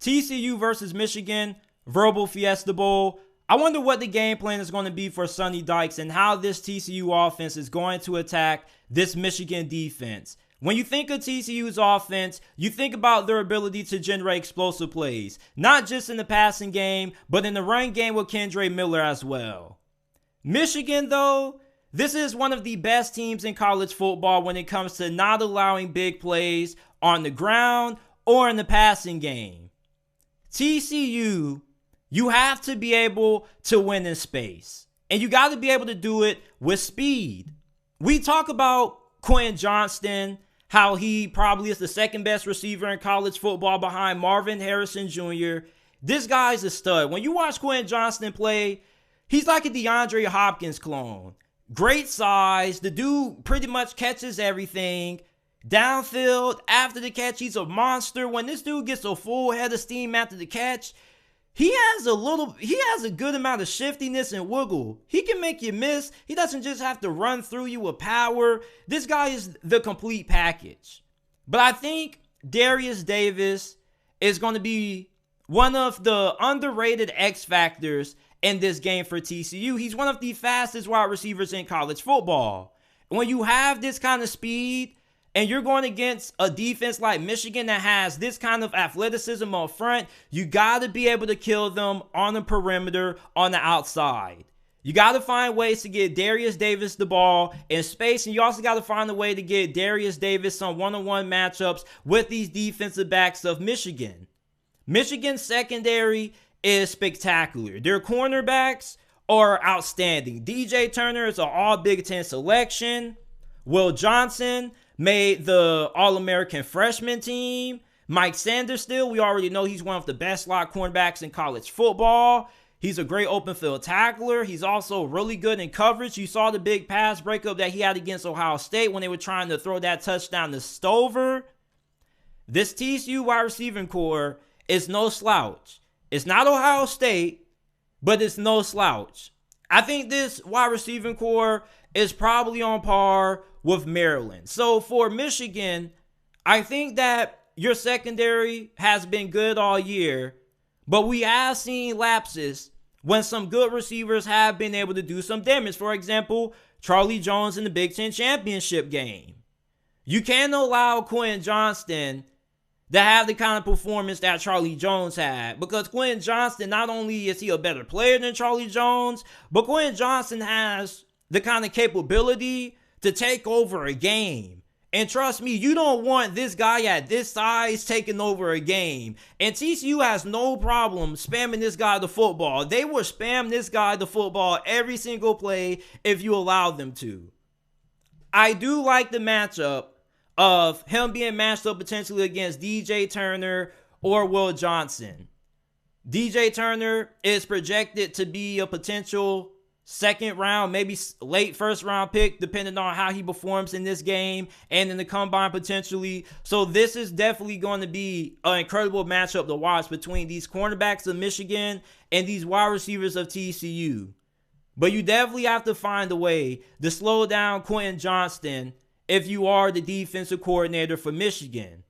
TCU versus Michigan, Verbal Fiesta Bowl. I wonder what the game plan is going to be for Sunny Dykes and how this TCU offense is going to attack this Michigan defense. When you think of TCU's offense, you think about their ability to generate explosive plays, not just in the passing game, but in the run game with Kendre Miller as well. Michigan, though, this is one of the best teams in college football when it comes to not allowing big plays on the ground or in the passing game. TCU, you have to be able to win in space. And you got to be able to do it with speed. We talk about Quentin Johnston, how he probably is the second best receiver in college football behind Marvin Harrison Jr. This guy's a stud. When you watch Quentin Johnston play, he's like a DeAndre Hopkins clone. Great size. The dude pretty much catches everything. Downfield, after the catch, he's a monster. When this dude gets a full head of steam after the catch, he has a good amount of shiftiness and wiggle. He can make you miss. He doesn't just have to run through you with power. This guy is the complete package. But I think Darius Davis is going to be one of the underrated X factors in this game for TCU. He's one of the fastest wide receivers in college football. When you have this kind of speed, and you're going against a defense like Michigan that has this kind of athleticism up front, you got to be able to kill them on the perimeter, on the outside. You got to find ways to get Darius Davis the ball in space, and you also got to find a way to get Darius Davis some one-on-one matchups with these defensive backs of Michigan. Michigan's secondary is spectacular. Their cornerbacks are outstanding. DJ Turner is an all-Big Ten selection. Will Johnson made the All-American freshman team. Mike Sanders still, we already know he's one of the best slot cornerbacks in college football. He's a great open field tackler. He's also really good in coverage. You saw the big pass breakup that he had against Ohio State when they were trying to throw that touchdown to Stover. This TCU wide receiving core is no slouch. It's not Ohio State, but it's no slouch. I think this wide receiving core is probably on par with Maryland. So for Michigan, I think that your secondary has been good all year, but we have seen lapses when some good receivers have been able to do some damage. For example, Charlie Jones in the Big Ten championship game. You can't allow Quentin Johnston to have the kind of performance that Charlie Jones had, because Quentin Johnston, not only is he a better player than Charlie Jones, but Quentin Johnston has the kind of capability to take over a game. And trust me, you don't want this guy at this size taking over a game. And TCU has no problem spamming this guy the football. They will spam this guy the football every single play if you allow them to. I do like the matchup of him being matched up potentially against DJ Turner or Will Johnson. DJ Turner is projected to be a potential second round, maybe late first round pick, depending on how he performs in this game and in the combine potentially. So this is definitely going to be an incredible matchup to watch between these cornerbacks of Michigan and these wide receivers of TCU. But you definitely have to find a way to slow down Quentin Johnston if you are the defensive coordinator for Michigan.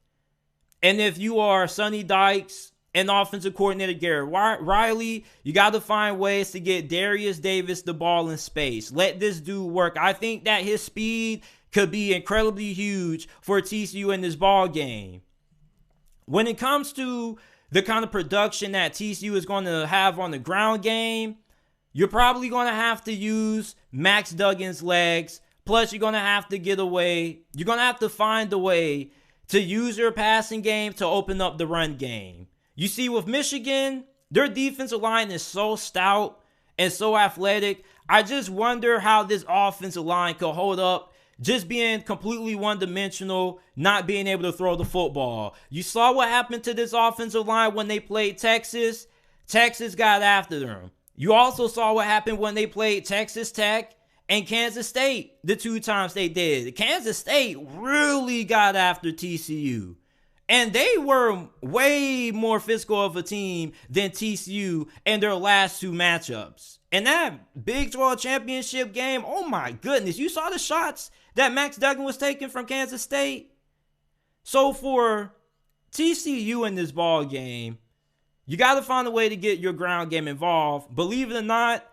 And if you are Sunny Dykes and offensive coordinator Garrett Riley, you got to find ways to get Darius Davis the ball in space. Let this dude work. I think that his speed could be incredibly huge for TCU in this ball game. When it comes to the kind of production that TCU is going to have on the ground game, you're probably going to have to use Max Duggan's legs. Plus, you're going to have to get away. You're going to have to find a way to use your passing game to open up the run game. You see, with Michigan, their defensive line is so stout and so athletic. I just wonder how this offensive line could hold up just being completely one-dimensional, not being able to throw the football. You saw what happened to this offensive line when they played Texas. Texas got after them. You also saw what happened when they played Texas Tech and Kansas State the two times they did. Kansas State really got after TCU. And they were way more physical of a team than TCU in their last two matchups. And that Big 12 championship game, oh my goodness, you saw the shots that Max Duggan was taking from Kansas State? So for TCU in this ball game, You got to find a way to get your ground game involved. Believe it or not,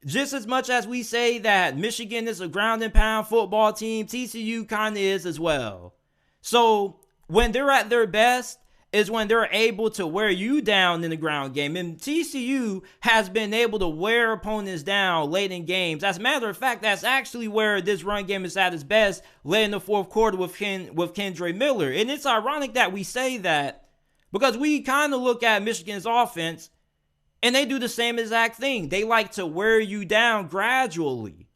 just as much as we say that Michigan is a ground and pound football team, TCU kind of is as well. So when they're at their best is when they're able to wear you down in the ground game. And TCU has been able to wear opponents down late in games. As a matter of fact, that's actually where this run game is at its best, late in the fourth quarter with Kendre Miller. And it's ironic that we say that because we kind of look at Michigan's offense and they do the same exact thing. They like to wear you down gradually.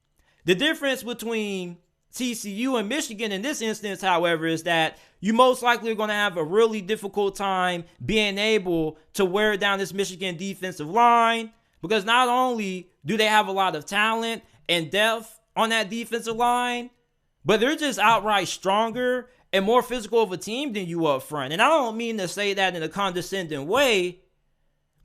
The difference between TCU and Michigan in this instance, however, is that you most likely are going to have a really difficult time being able to wear down this Michigan defensive line because not only do they have a lot of talent and depth on that defensive line, but they're just outright stronger and more physical of a team than you up front. And I don't mean to say that in a condescending way,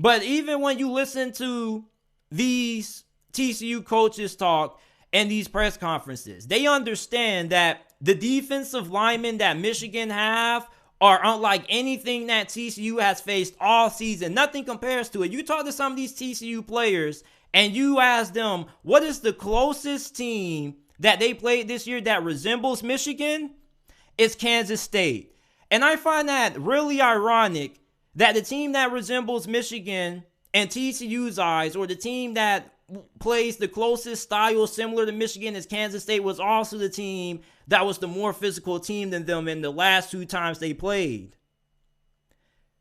but even when you listen to these TCU coaches talk and these press conferences, they understand that the defensive linemen that Michigan have are unlike anything that TCU has faced all season. Nothing compares to it. You talk to some of these TCU players and you ask them, what is the closest team that they played this year that resembles Michigan? It's Kansas State. And I find that really ironic that the team that resembles Michigan in TCU's eyes, or the team that plays the closest style similar to Michigan as Kansas State, was also the team that was the more physical team than them in the last two times they played.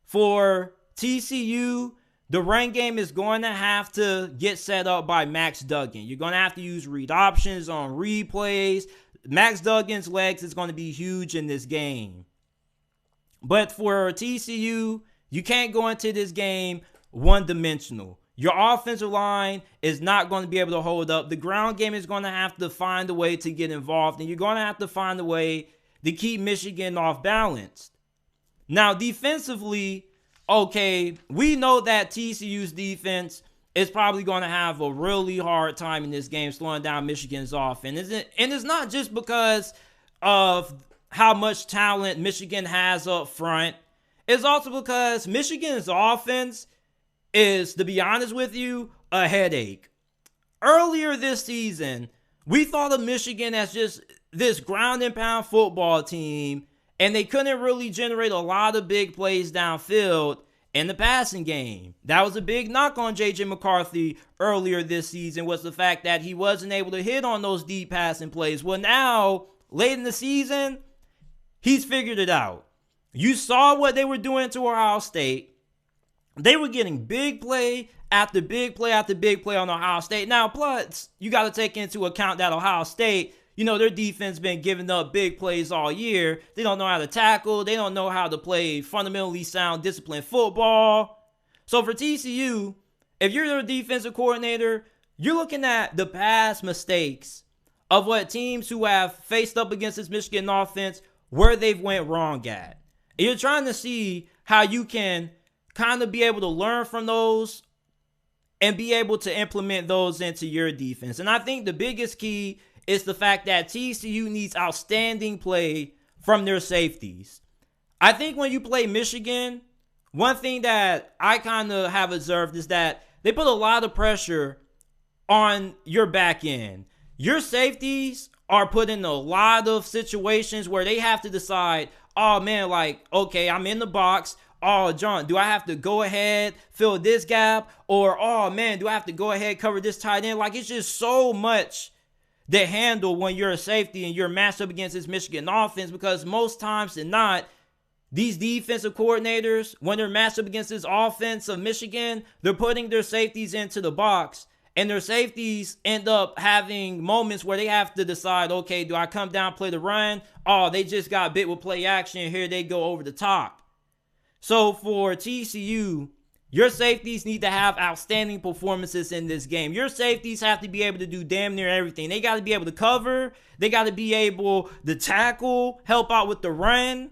For TCU, the run game is going to have to get set up by Max Duggan. You're going to have to use read options on replays. Max Duggan's legs is going to be huge in this game. But for TCU, you can't go into this game one-dimensional. Your offensive line is not going to be able to hold up. The ground game is going to have to find a way to get involved, and you're going to have to find a way to keep Michigan off balance. Now, defensively, okay, we know that TCU's defense is probably going to have a really hard time in this game slowing down Michigan's offense. And it's not just because of how much talent Michigan has up front. It's also because Michigan's offense is, to be honest with you, a headache. Earlier this season, we thought of Michigan as just this ground and pound football team, and they couldn't really generate a lot of big plays downfield in the passing game. That was a big knock on J.J. McCarthy earlier this season, was the fact that he wasn't able to hit on those deep passing plays. Well, now, late in the season, he's figured it out. You saw what they were doing to Ohio State. They were getting big play after big play after big play on Ohio State. Now, plus, you got to take into account that Ohio State, their defense been giving up big plays all year. They don't know how to tackle. They don't know how to play fundamentally sound, disciplined football. So for TCU, if you're their defensive coordinator, you're looking at the past mistakes of what teams who have faced up against this Michigan offense, where they've went wrong at. And you're trying to see how you can kind of be able to learn from those and be able to implement those into your defense. And I think the biggest key is the fact that TCU needs outstanding play from their safeties. I think when you play Michigan, one thing that I kind of have observed is that they put a lot of pressure on your back end. Your safeties are put in a lot of situations where they have to decide, oh man, like, okay, I'm in the box. Oh, John, do I have to go ahead, fill this gap? Or, oh man, do I have to go ahead, cover this tight end? Like, it's just so much to handle when you're a safety and you're matched up against this Michigan offense, because most times than not, these defensive coordinators, when they're matched up against this offense of Michigan, they're putting their safeties into the box, and their safeties end up having moments where they have to decide, okay, do I come down, play the run? Oh, they just got bit with play action. Here they go over the top. So for TCU, your safeties need to have outstanding performances in this game. Your safeties have to be able to do damn near everything. They got to be able to cover. They got to be able to tackle, help out with the run.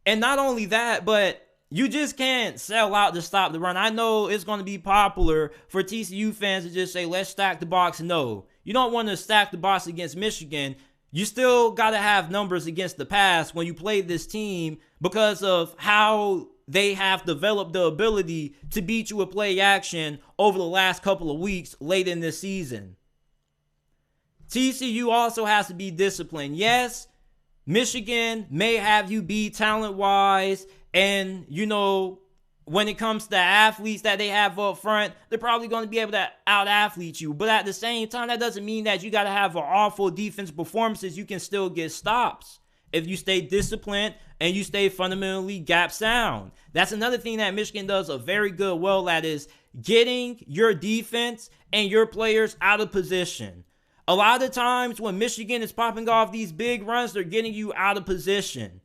And not only that, but you just can't sell out to stop the run. I know it's going to be popular for TCU fans to just say, let's stack the box. No, you don't want to stack the box against Michigan. You still got to have numbers against the pass when you play this team because of how they have developed the ability to beat you with play action over the last couple of weeks late in this season. TCU also has to be disciplined. Yes, Michigan may have you beat talent-wise, and, when it comes to athletes that they have up front, they're probably going to be able to out-athlete you. But at the same time, that doesn't mean that you got to have an awful defense performances. You can still get stops if you stay disciplined and you stay fundamentally gap sound. That's another thing that Michigan does a very good well at, is getting your defense and your players out of position. A lot of times when Michigan is popping off these big runs, they're getting you out of position.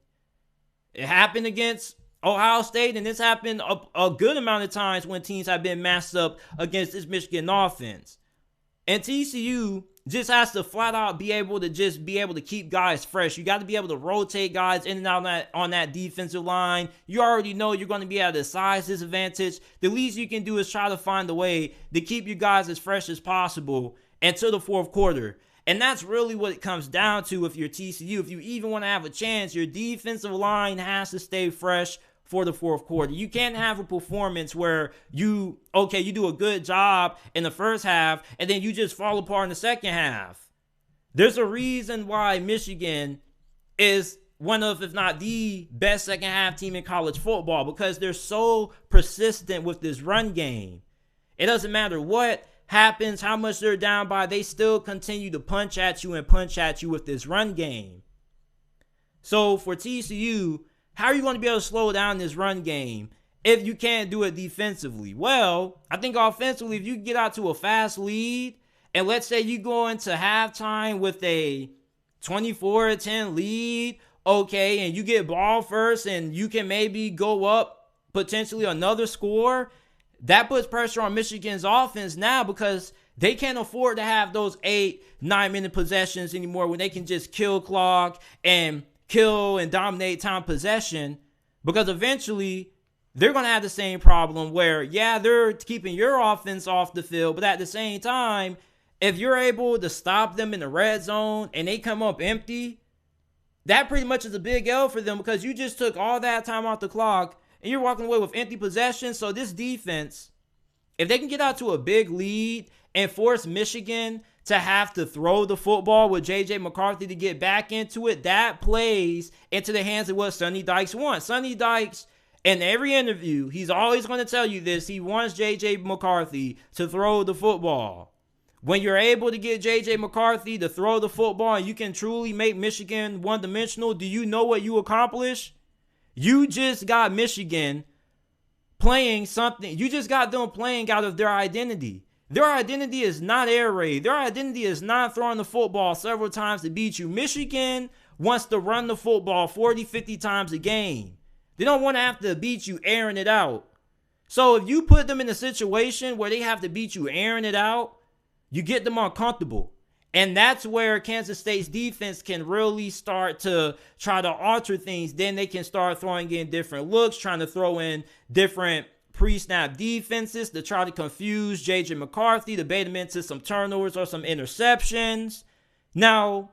It happened against Ohio State, and this happened a good amount of times when teams have been matched up against this Michigan offense. And TCU just has to flat out be able to keep guys fresh. You got to be able to rotate guys in and out on that defensive line. You already know you're going to be at a size disadvantage. The least you can do is try to find a way to keep you guys as fresh as possible until the fourth quarter. And that's really what it comes down to if you're TCU. If you even want to have a chance, your defensive line has to stay fresh for the fourth quarter. You can't have a performance where you do a good job in the first half and then you just fall apart in the second half. There's a reason why Michigan is one of, if not the best second half team in college football, because they're so persistent with this run game. It doesn't matter what happens, how much they're down by, they still continue to punch at you with this run game. So for TCU, how are you going to be able to slow down this run game if you can't do it defensively? Well, I think offensively, if you get out to a fast lead, and let's say you go into halftime with a 24-10 lead, and you get ball first, and you can maybe go up potentially another score, that puts pressure on Michigan's offense now, because they can't afford to have those 8-9-minute possessions anymore when they can just kill clock and dominate time possession, because eventually they're going to have the same problem where, they're keeping your offense off the field, but at the same time, if you're able to stop them in the red zone and they come up empty, that pretty much is a big L for them, because you just took all that time off the clock and you're walking away with empty possessions. So this defense, if they can get out to a big lead and force Michigan to have to throw the football with J.J. McCarthy to get back into it, that plays into the hands of what Sunny Dykes wants. Sunny Dykes, in every interview, he's always going to tell you this. He wants J.J. McCarthy to throw the football. When you're able to get J.J. McCarthy to throw the football and you can truly make Michigan one-dimensional, do you know what you accomplish? You just got Michigan playing something. You just got them playing out of their identity. Their identity is not air raid. Their identity is not throwing the football several times to beat you. Michigan wants to run the football 40, 50 times a game. They don't want to have to beat you airing it out. So if you put them in a situation where they have to beat you airing it out, you get them uncomfortable. And that's where Kansas State's defense can really start to try to alter things. Then they can start throwing in different looks, trying to throw in different pre-snap defenses to try to confuse J.J. McCarthy, to bait him into some turnovers or some interceptions. Now,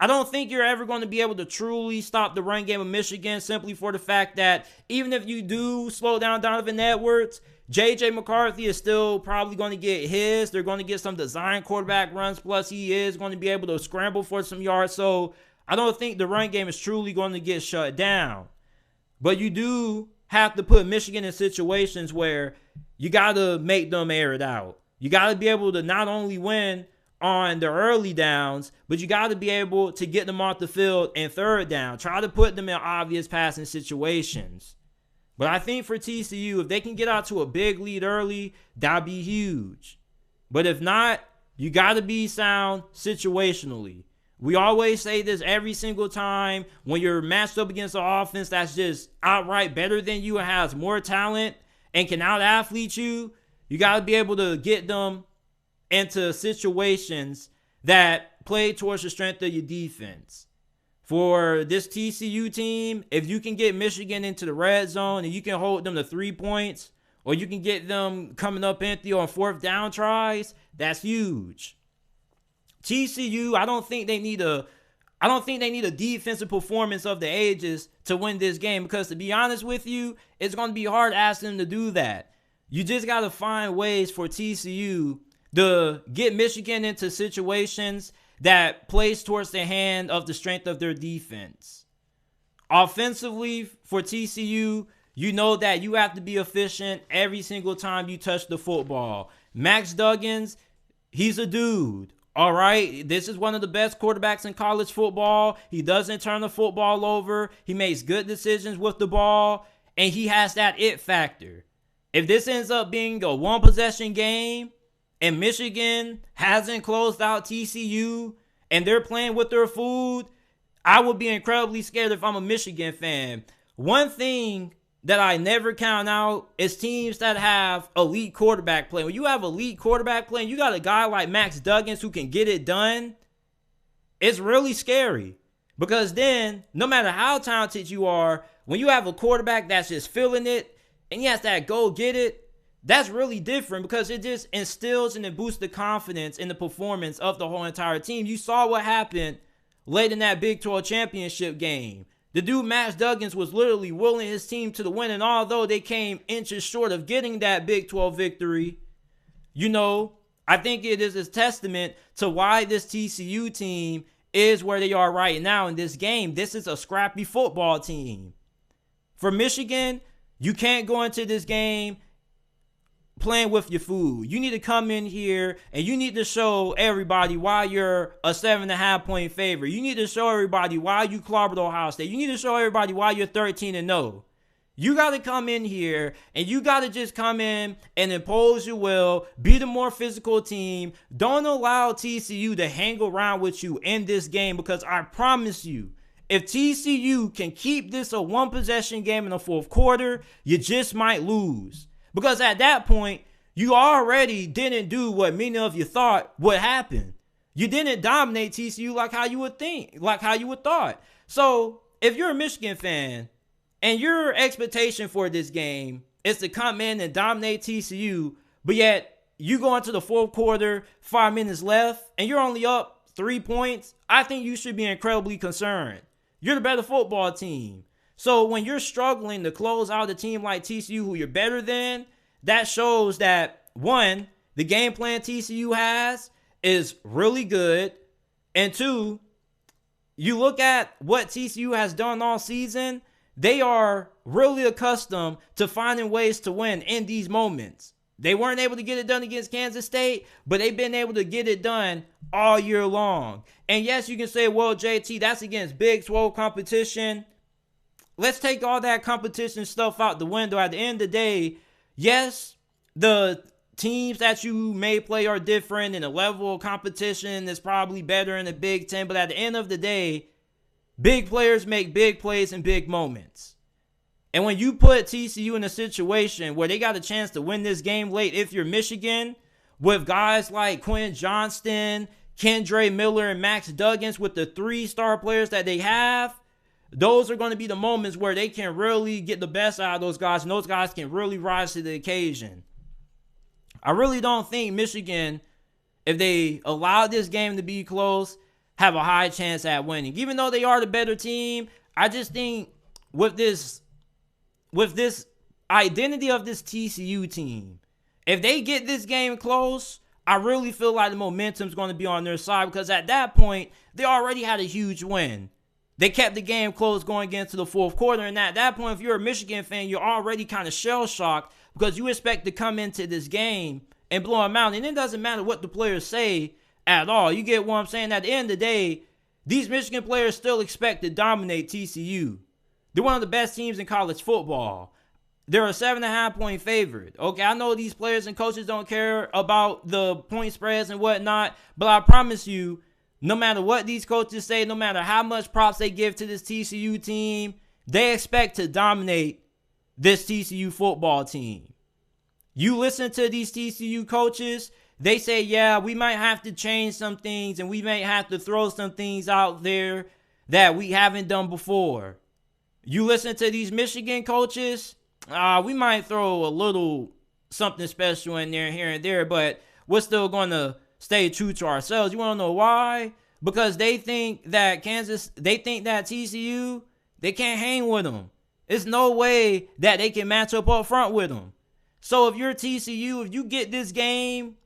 I don't think you're ever going to be able to truly stop the run game of Michigan, simply for the fact that even if you do slow down Donovan Edwards, J.J. McCarthy is still probably going to get his. They're going to get some design quarterback runs, plus he is going to be able to scramble for some yards. So I don't think the run game is truly going to get shut down. But you do have to put Michigan in situations where you got to make them air it out. You got to be able to not only win on the early downs, but you got to be able to get them off the field in third down. Try to put them in obvious passing situations. But I think for TCU, if they can get out to a big lead early, that'd be huge. But if not, you got to be sound situationally. We always say this every single time. When you're matched up against an offense that's just outright better than you and has more talent and can out-athlete you, you got to be able to get them into situations that play towards the strength of your defense. For this TCU team, if you can get Michigan into the red zone and you can hold them to 3 points, or you can get them coming up empty on fourth down tries, that's huge. TCU, I don't think they need a I don't think they need a defensive performance of the ages to win this game, because to be honest with you, it's going to be hard asking them to do that. You just got to find ways for TCU to get Michigan into situations that plays towards the hand of the strength of their defense. Offensively, for TCU, you know that you have to be efficient every single time you touch the football. Max Duggan, he's a dude. All right, this is one of the best quarterbacks in college football. He doesn't turn the football over. He makes good decisions with the ball, and he has that it factor. If this ends up being a one-possession game and Michigan hasn't closed out TCU and they're playing with their food, I would be incredibly scared if I'm a Michigan fan. One thing that I never count out is teams that have elite quarterback play. When you have elite quarterback play and you got a guy like Max Duggan who can get it done, it's really scary. Because then, no matter how talented you are, when you have a quarterback that's just feeling it and he has that go get it, that's really different, because it just instills and it boosts the confidence in the performance of the whole entire team. You saw what happened late in that Big 12 championship game. The dude, Max Duggan, was literally willing his team to the win, and although they came inches short of getting that Big 12 victory, you know, I think it is a testament to why this TCU team is where they are right now in this game. This is a scrappy football team. For Michigan, you can't go into this game playing with your food. You need to come in here and you need to show everybody why you're a 7.5-point favorite. You need to show everybody why you clobbered Ohio State. You need to show everybody why you're 13-0. You got to come in here and you got to just come in and impose your will, be the more physical team. Don't allow TCU to hang around with you in this game, because I promise you, if TCU can keep this a one-possession game in the fourth quarter, you just might lose. Because at that point, you already didn't do what many of you thought would happen. You didn't dominate TCU like how you would think, like how you would thought. So if you're a Michigan fan and your expectation for this game is to come in and dominate TCU, but yet you go into the fourth quarter, 5 minutes left, and you're only up 3 points, I think you should be incredibly concerned. You're the better football team. So when you're struggling to close out a team like TCU who you're better than, that shows that, one, the game plan TCU has is really good. And two, you look at what TCU has done all season, they are really accustomed to finding ways to win in these moments. They weren't able to get it done against Kansas State, but they've been able to get it done all year long. And yes, you can say, well, JT, that's against Big 12 competition. Let's take all that competition stuff out the window. At the end of the day, yes, the teams that you may play are different and the level of competition is probably better in the Big Ten. But at the end of the day, big players make big plays in big moments. And when you put TCU in a situation where they got a chance to win this game late, if you're Michigan, with guys like Quentin, Johnston, Kendre Miller, and Max Duggan, with the 3-star players that they have, those are going to be the moments where they can really get the best out of those guys, and those guys can really rise to the occasion. I really don't think Michigan, if they allow this game to be close, have a high chance at winning. Even though they are the better team, I just think with this identity of this TCU team, if they get this game close, I really feel like the momentum is going to be on their side, because at that point, they already had a huge win. They kept the game close going into the fourth quarter, and at that point, if you're a Michigan fan, you're already kind of shell-shocked, because you expect to come into this game and blow them out, and it doesn't matter what the players say at all. You get what I'm saying? At the end of the day, these Michigan players still expect to dominate TCU. They're one of the best teams in college football. They're a 7.5-point favorite. Okay, I know these players and coaches don't care about the point spreads and whatnot, but I promise you, no matter what these coaches say, no matter how much props they give to this TCU team, they expect to dominate this TCU football team. You listen to these TCU coaches, they say, yeah, we might have to change some things and we may have to throw some things out there that we haven't done before. You listen to these Michigan coaches, we might throw a little something special in there here and there, but we're still going to stay true to ourselves. You want to know why? because they think that TCU, they can't hang with them. There's no way that they can match up front with them. So if you're TCU, if you get this game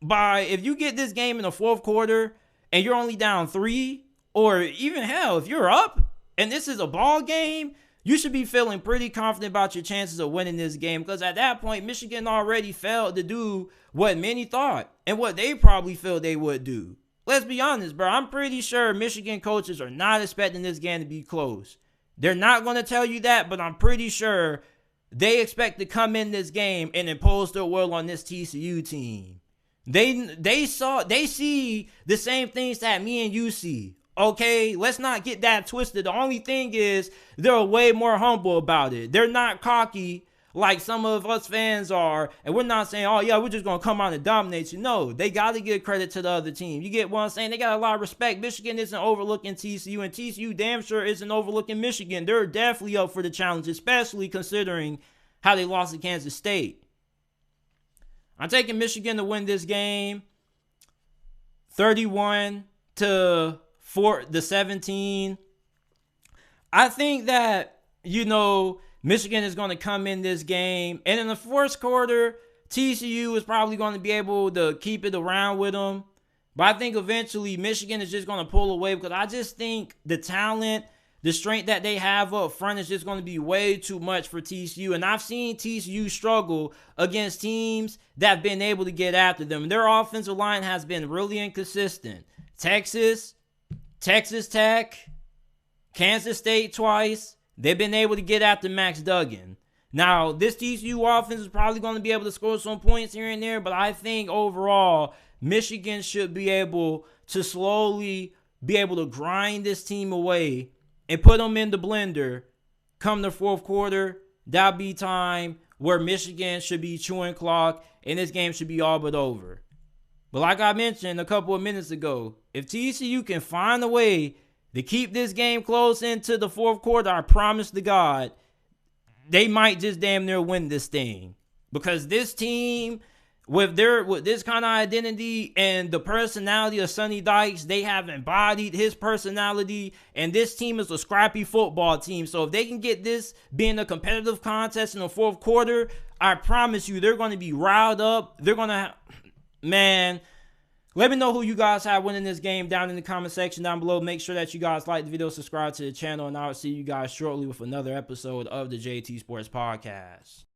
in the fourth quarter and you're only down 3, or even hell, if you're up and this is a ball game, you should be feeling pretty confident about your chances of winning this game, because at that point, Michigan already failed to do what many thought and what they probably feel they would do. Let's be honest, bro. I'm pretty sure Michigan coaches are not expecting this game to be close. They're not going to tell you that, but I'm pretty sure they expect to come in this game and impose their will on this TCU team. They see the same things that me and you see. Okay, let's not get that twisted. The only thing is they're way more humble about it. They're not cocky like some of us fans are. And we're not saying, oh, yeah, we're just going to come out and dominate you. No, they got to give credit to the other team. You get what I'm saying? They got a lot of respect. Michigan isn't overlooking TCU, and TCU damn sure isn't overlooking Michigan. They're definitely up for the challenge, especially considering how they lost to Kansas State. I'm taking Michigan to win this game 31-17. I think that, Michigan is going to come in this game, and in the fourth quarter, TCU is probably going to be able to keep it around with them. But I think eventually Michigan is just going to pull away, because I just think the talent, the strength that they have up front is just going to be way too much for TCU. And I've seen TCU struggle against teams that have been able to get after them. Their offensive line has been really inconsistent. Texas Tech, Kansas State twice. They've been able to get after Max Duggan. Now, this TCU offense is probably going to be able to score some points here and there, but I think overall, Michigan should be able to slowly be able to grind this team away and put them in the blender come the fourth quarter. That'll be time where Michigan should be chewing clock and this game should be all but over. But like I mentioned a couple of minutes ago, if TCU can find a way to keep this game close into the fourth quarter, I promise to God, they might just damn near win this thing. Because this team, with this kind of identity and the personality of Sunny Dykes, they have embodied his personality, and this team is a scrappy football team. So if they can get this being a competitive contest in the fourth quarter, I promise you they're going to be riled up. They're going to, man, let me know who you guys have winning this game down in the comment section down below. Make sure that you guys like the video, subscribe to the channel, and I'll see you guys shortly with another episode of the JT Sports Podcast.